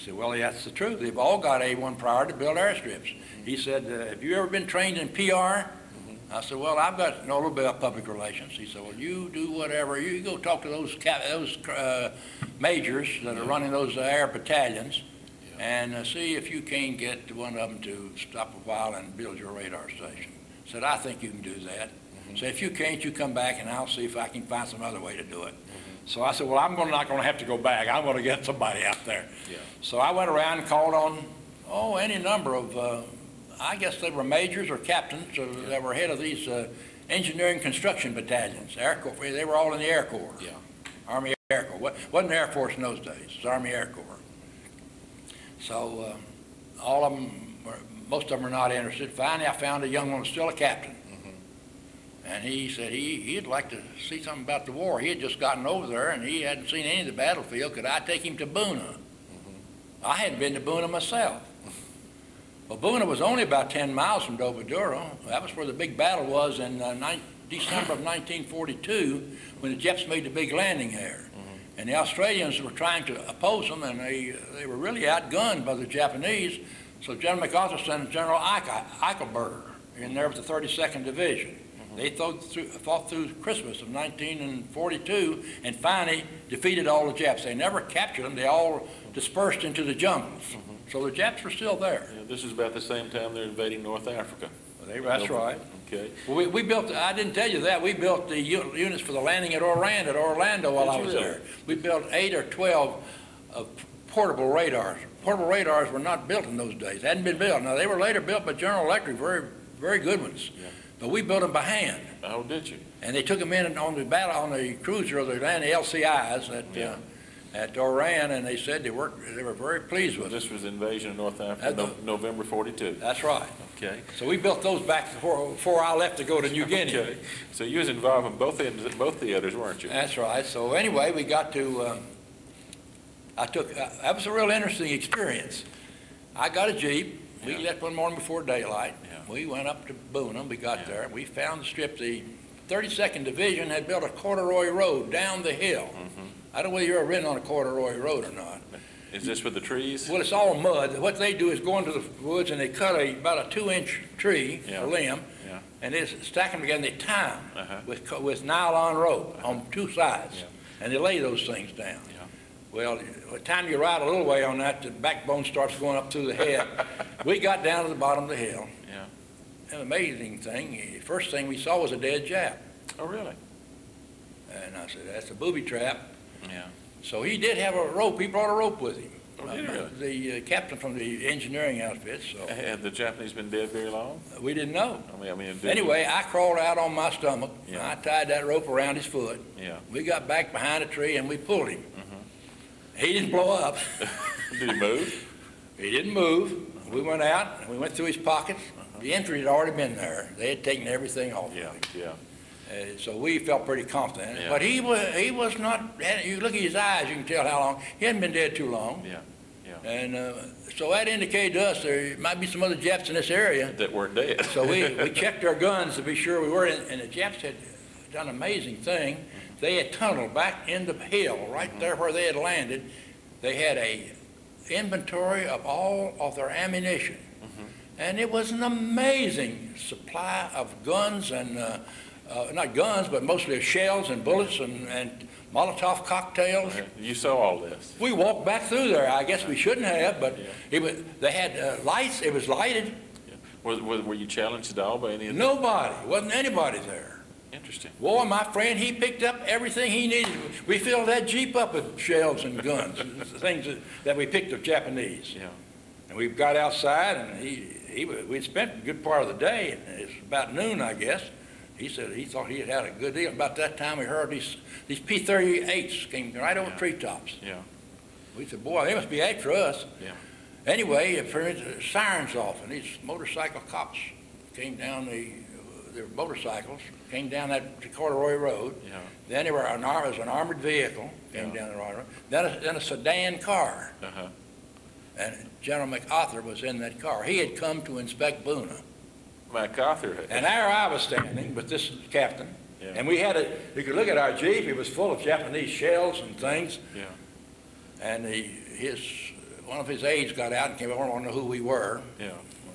said, well, that's the truth. They've all got A-1 priority to build airstrips. He said, have you ever been trained in PR? I said, well, I've got know a little bit about public relations. He said, well, you do whatever. You go talk to those majors that are running those air battalions and see if you can get one of them to stop a while and build your radar station. Said, I think you can do that. So if you can't, you come back and I'll see if I can find some other way to do it. So I said, well, I'm not going to have to go back. I'm going to get somebody out there. So I went around and called on, any number of, I guess they were majors or captains that were head of these engineering construction battalions. Air Corps, they were all in the Air Corps. Army Air Corps. Wasn't Air Force in those days. It was Army Air Corps. So all of them, most of them were not interested. Finally, I found a young one who was still a captain. And he said he'd like to see something about the war. He had just gotten over there, and he hadn't seen any of the battlefield. Could I take him to Buna? I hadn't been to Buna myself. Well, Buna was only about 10 miles from Doviduro. That was where the big battle was in December of 1942 when the Japs made the big landing there. And the Australians were trying to oppose them, and they were really outgunned by the Japanese. So General MacArthur sent General Eichelberger in there with the 32nd Division. They fought through Christmas of 1942 and finally defeated all the Japs. They never captured them. They all dispersed into the jungles. So the Japs were still there. This is about the same time they're invading North Africa. That's right. Okay. Well, we built, I didn't tell you that, we built the units for the landing at Orlando while I was there. We built 8 or 12 portable radars. Portable radars were not built in those days. They hadn't been built. Now, they were later built by General Electric, very, very good ones. But we built them by hand. Oh, did you? And they took them in on the cruiser, they ran the LCIs at Oran, and they said they were very pleased with it. This was the invasion of North Africa, November 42. That's right. Okay. So we built those back before I left to go to New Guinea. Okay. So you was involved in both theaters, weren't you? That's right. So anyway, we got to, that was a real interesting experience. I got a Jeep. We left one morning before daylight. We went up to Buna. We got there. We found the strip. The 32nd Division had built a corduroy road down the hill. I don't know whether you've ever ridden on a corduroy road or not. Is this with the trees? Well, it's all mud. What they do is go into the woods and they cut about a 2-inch tree, a limb, and they stack them together and they tie them with nylon rope on 2 sides, and they lay those things down. Well, by the time you ride a little way on that, the backbone starts going up through the head. We got down to the bottom of the hill. An amazing thing. The first thing we saw was a dead Jap. Oh, really? And I said, that's a booby trap. So he did have a rope. He brought a rope with him. Oh, did he really? The captain from the engineering outfit. So had the Japanese been dead very long? We didn't know. I mean, anyway, I crawled out on my stomach. I tied that rope around his foot. We got back behind a tree and we pulled him. He didn't blow up. Did he move? He didn't move. We went out and we went through his pockets. The entry had already been there. They had taken everything off. So we felt pretty confident. But he was not. You look at his eyes, you can tell how long. He hadn't been dead too long. And so that indicated to us there might be some other Japs in this area that weren't dead. So we checked our guns to be sure we were. And the Japs had done an amazing thing. They had tunneled back in the hill right there where they had landed. They had a inventory of all of their ammunition. And it was an amazing supply of guns and, not guns, but mostly shells and bullets and Molotov cocktails. You saw all this? We walked back through there. I guess we shouldn't have, but they had lights. It was lighted. Were you challenged at all by any of them? Nobody. Wasn't anybody there. Interesting. Boy, my friend, he picked up everything he needed. We filled that Jeep up with shells and guns, things that we picked of Japanese. And we got outside, and we'd spent a good part of the day, and it was about noon, I guess. He said he thought he had a good deal. About that time, we heard these P-38s came right over treetops. We said, boy, they must be after us. Anyway, the sirens off, and these motorcycle cops came down their motorcycles, came down that corduroy road. Then there was an armored vehicle, came down the road. Then a sedan car. And General MacArthur was in that car. He had come to inspect Buna. MacArthur. And there I was standing with this captain. And we had you could look at our Jeep. It was full of Japanese shells and things. And one of his aides got out and came over and wanted to know who we were. Yeah.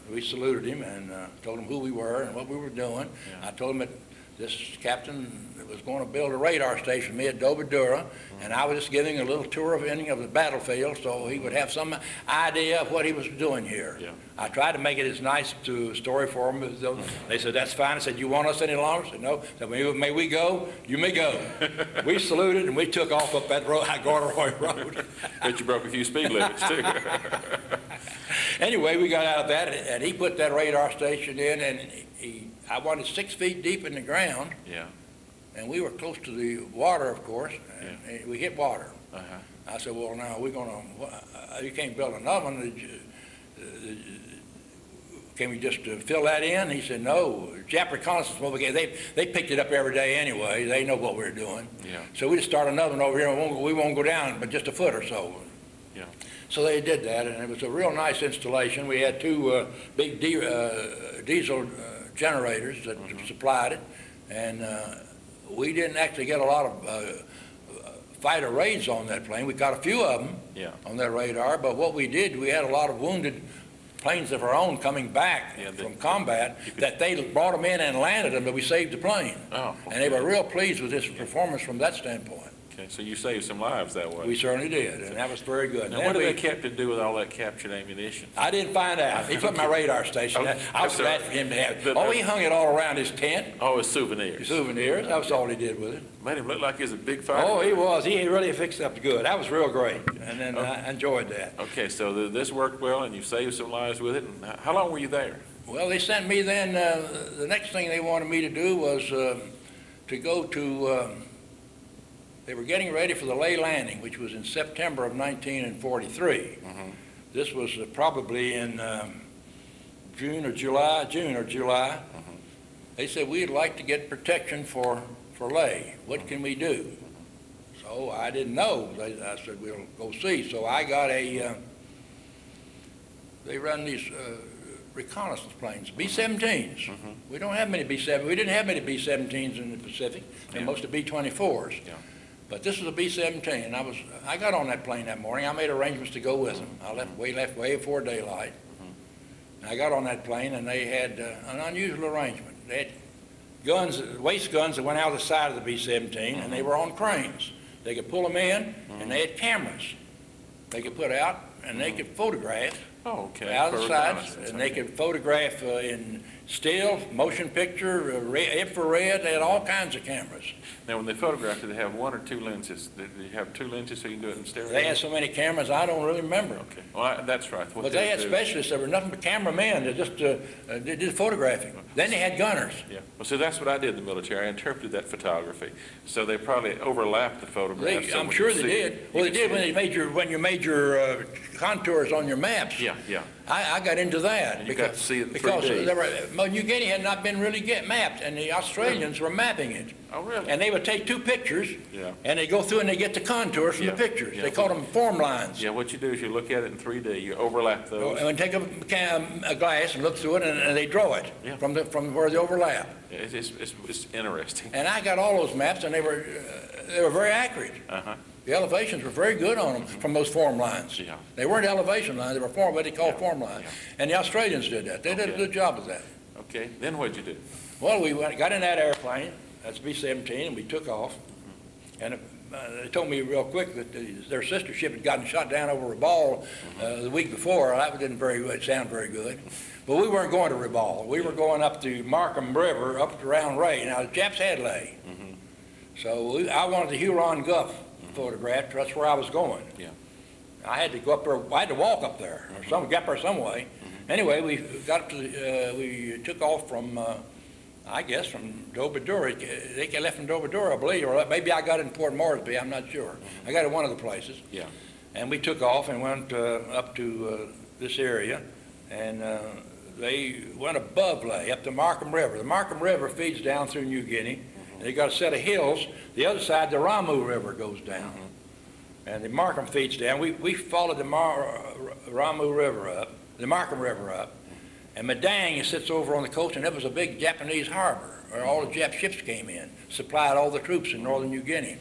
We saluted him and told him who we were and what we were doing. Yeah. I told him that this captain was going to build a radar station for me at Dobadura, and I was just giving a little tour of ending of the battlefield so he would have some idea of what he was doing here. Yeah. I tried to make it as nice to story for them as though they said, that's fine. I said, you want us any longer? I said, no. I said, may we go? You may go. We saluted and we took off up that road, Gordon Road. But you broke a few speed limits too. Anyway, we got out of that, and he put that radar station in, and I wanted 6 feet deep in the ground, Yeah. and we were close to the water, of course, and we hit water. Uh-huh. I said, well, now, we're going to, you can't build another one. Can we just fill that in? He said, no. Jap reconnaissance, they picked it up every day anyway. They know what we're doing. Yeah. So we just start another one over here, and we won't go down but just a foot or so. Yeah. So they did that, and it was a real nice installation. We had two big diesel generators that supplied it, and we didn't actually get a lot of fighter raids on that plane. We got a few of them on that radar, but what we did, we had a lot of wounded planes of our own coming back from combat that they brought them in and landed them, but we saved the plane. Oh, okay. And they were real pleased with this performance from that standpoint. Okay, so you saved some lives that way. We certainly did, and that was very good. Now, what did the captain do with all that captured ammunition? I didn't find out. He put my radar station. Okay. I was glad for him to have it. Oh, he hung it all around his tent. Oh, it's souvenirs. Souvenirs. That was all he did with it. Made him look like he was a big fighter. Oh, he was. He really fixed up good. That was real great, and then I enjoyed that. Okay, so this worked well, and you saved some lives with it. And how long were you there? Well, they sent me then, the next thing they wanted me to do was to go to, they were getting ready for the Ley landing, which was in September of 1943. This was probably in June or July. They said, we'd like to get protection for Ley. What can we do? So I didn't know. I said, we'll go see. So I got they run these reconnaissance planes, B-17s. We don't have many B-7. We didn't have many B-17s in the Pacific. They're mostly B-24s. But this was a B-17, and I got on that plane that morning. I made arrangements to go with them. I left way before daylight. And I got on that plane, and they had an unusual arrangement. They had guns, waist guns that went out the side of the B-17, and they were on cranes. They could pull them in, and they had cameras they could put out, and they could photograph out of the sides, and they could photograph in still, motion picture, infrared. They had all kinds of cameras. Now, when they photographed it, they have one or two lenses. Did you have two lenses so you can do it in stereo? They had so many cameras, I don't really remember. Okay, well, that's right. But they had specialists. There were nothing but cameramen that just did photographing. Then they had gunners. Yeah. Well, so that's what I did in the military. I interpreted that photography. So they probably overlapped the photographs. I'm sure they did. Well, they did when you made your contours on your maps. Yeah. I got into that. And you got to see it in because 3D. New Guinea had not been really mapped, and the Australians were mapping it. Oh, really? And they would take two pictures, and they go through and they get the contours from the pictures. They call them form lines. Yeah, what you do is you look at it in 3D, you overlap those. And take a glass and look through it, and they draw it from where they overlap. Yeah, it's interesting. And I got all those maps, and they were very accurate. The elevations were very good on them from those form lines. They weren't elevation lines, they were what they call form lines. And the Australians did that. They did a good job of that. Okay, then what'd you do? Well, we got in that airplane, that's B-17, and we took off. And they told me real quick that their sister ship had gotten shot down over Rabaul the week before. That didn't sound very good. But we weren't going to Rabaul. We were going up the Markham River, up around Ray. Now, the Japs had Ley. So I wanted the Huron Gulf photographed. That's where I was going. I had to go up there. I had to walk up there, or get there some way. Anyway, we got up to we took off from, I guess, from Dobadura. They left from Dobadura, I believe, or maybe I got in Port Moresby. I'm not sure. I got in one of the places. And we took off and went up to this area, and they went above Ley, up the Markham River. The Markham River feeds down through New Guinea. They got a set of hills. The other side, the Ramu River goes down. And the Markham feeds down. We followed the Ramu River up, the Markham River up. And Madang sits over on the coast, and it was a big Japanese harbor where all the Jap ships came in, supplied all the troops in northern New Guinea.